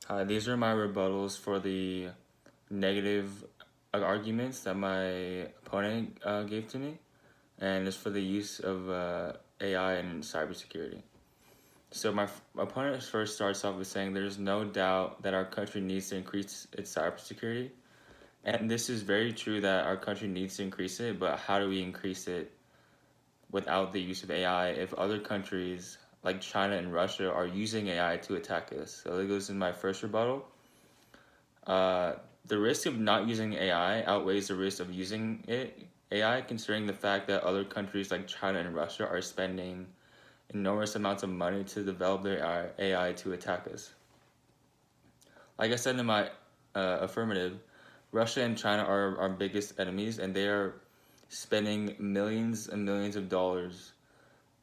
Hi, these are my rebuttals for the negative arguments that my opponent gave to me, and it's for the use of AI and cybersecurity. So my opponent first starts off with saying there's no doubt that our country needs to increase its cybersecurity, and this is very true that our country needs to increase it, but how do we increase it without the use of AI if other countries like China and Russia are using AI to attack us? So that goes in my first rebuttal. Uh, the risk of not using AI outweighs the risk of using AI, considering the fact that other countries like China and Russia are spending enormous amounts of money to develop their AI to attack us. Like I said in my affirmative, Russia and China are our biggest enemies, and they are spending millions and millions of dollars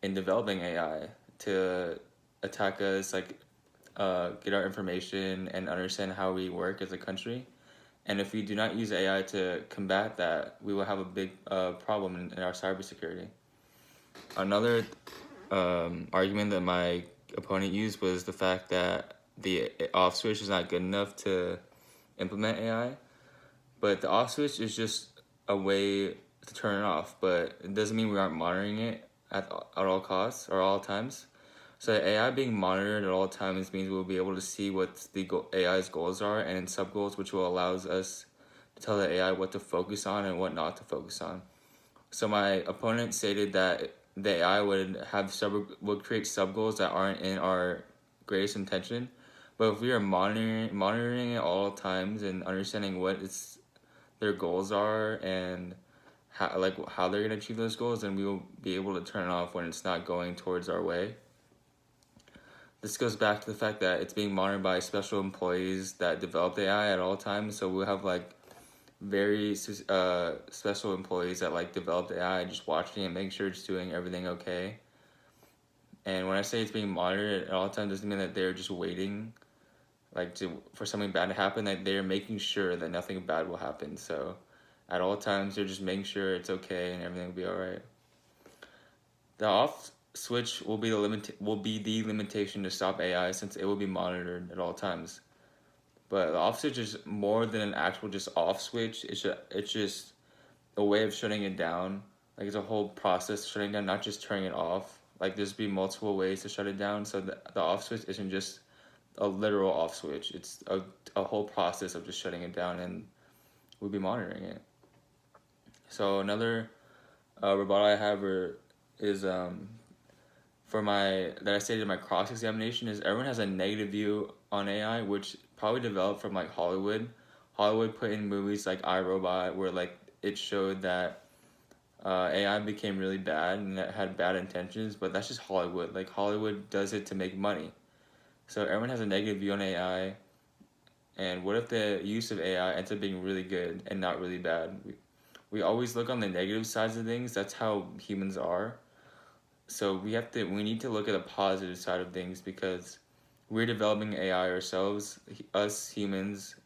in developing AI to attack us, like get our information and understand how we work as a country. And if we do not use AI to combat that, we will have a big problem in our cybersecurity. Another argument that my opponent used was the fact that the off switch is not good enough to implement AI. But the off switch is just a way to turn it off, but it doesn't mean we aren't monitoring it at all costs or all times. So AI being monitored at all times means we'll be able to see what the AI's goals are and sub goals, which will allows us to tell the AI what to focus on and what not to focus on. So my opponent stated that the AI would create sub goals that aren't in our greatest intention, but if we are monitoring it all times and understanding what their goals are and how they're gonna achieve those goals, then we will be able to turn it off when it's not going towards our way. This goes back to the fact that it's being monitored by special employees that develop the AI at all times. So we'll have like very special employees that like develop the AI, just watching it, making sure it's doing everything okay. And when I say it's being monitored at all times, doesn't mean that they're just waiting for something bad to happen. That they're making sure that nothing bad will happen. So at all times, they're just making sure it's okay and everything will be all right. The off switch will be the limitation to stop AI since it will be monitored at all times. But the off switch is more than an actual just off switch. It's just a way of shutting it down. Like it's a whole process shutting down, not just turning it off. Like there's be multiple ways to shut it down. So the off switch isn't just a literal off switch. It's a whole process of just shutting it down, and we'll be monitoring it. So another rebuttal I have is for my that I stated in my cross examination is everyone has a negative view on AI, which probably developed from like Hollywood. Hollywood put in movies like I, Robot, where like it showed that AI became really bad and that had bad intentions, but that's just Hollywood. Like Hollywood does it to make money. So everyone has a negative view on AI, and what if the use of AI ends up being really good and not really bad? We always look on the negative sides of things. That's how humans are. So we need to look at the positive side of things because we're developing AI ourselves. Us humans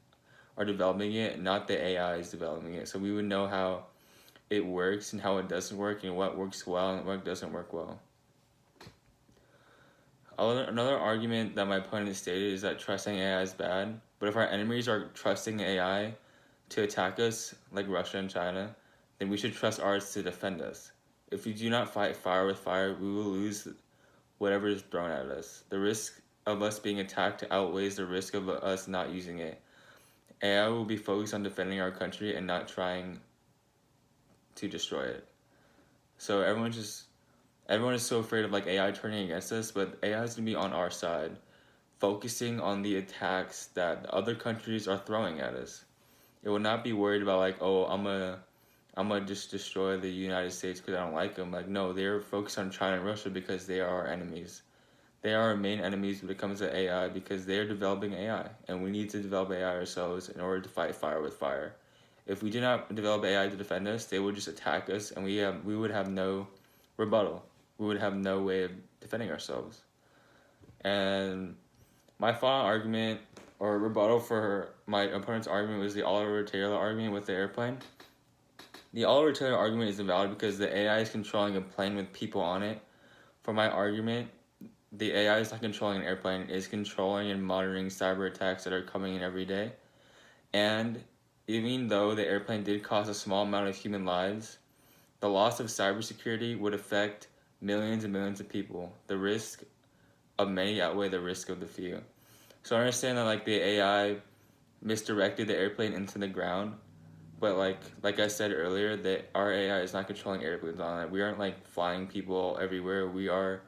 are developing it, not the AI is developing it. So we would know how it works and how it doesn't work and what works well and what doesn't work well. Another argument that my opponent stated is that trusting AI is bad. But if our enemies are trusting AI to attack us, like Russia and China, then we should trust ours to defend us. If we do not fight fire with fire, we will lose whatever is thrown at us. The risk of us being attacked outweighs the risk of us not using it. AI will be focused on defending our country and not trying to destroy it. So everyone is so afraid of like AI turning against us, but AI is gonna be on our side, focusing on the attacks that other countries are throwing at us. It will not be worried about like, oh, I'm gonna just destroy the United States because I don't like them. Like, no, they're focused on China and Russia because they are our enemies. They are our main enemies when it comes to AI because they are developing AI, and we need to develop AI ourselves in order to fight fire with fire. If we do not develop AI to defend us, they would just attack us, and we would have no rebuttal. We would have no way of defending ourselves. And my final argument or rebuttal for my opponent's argument was the Oliver Taylor argument with the airplane. The Oliver Taylor argument is invalid because the AI is controlling a plane with people on it. For my argument, the AI is not controlling an airplane, it is controlling and monitoring cyber attacks that are coming in every day. And even though the airplane did cost a small amount of human lives, the loss of cybersecurity would affect millions and millions of people. The risk of many outweigh the risk of the few. So I understand that like the AI misdirected the airplane into the ground, but like I said earlier, that our AI is not controlling airplanes on it. We aren't like flying people everywhere. We are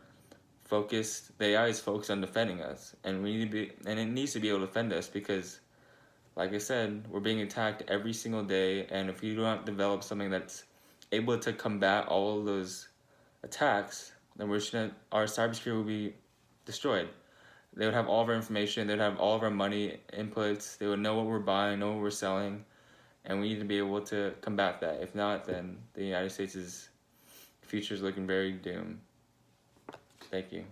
focused. The AI is focused on defending us, and we need to be, and it needs to be able to defend us because, like I said, we're being attacked every single day, and if we do not develop something that's able to combat all of those attacks, then our cybersecurity will be destroyed. They would have all of our information. They'd have all of our money inputs. They would know what we're buying, know what we're selling, and we need to be able to combat that. If not, then the United States' future is looking very doomed. Thank you.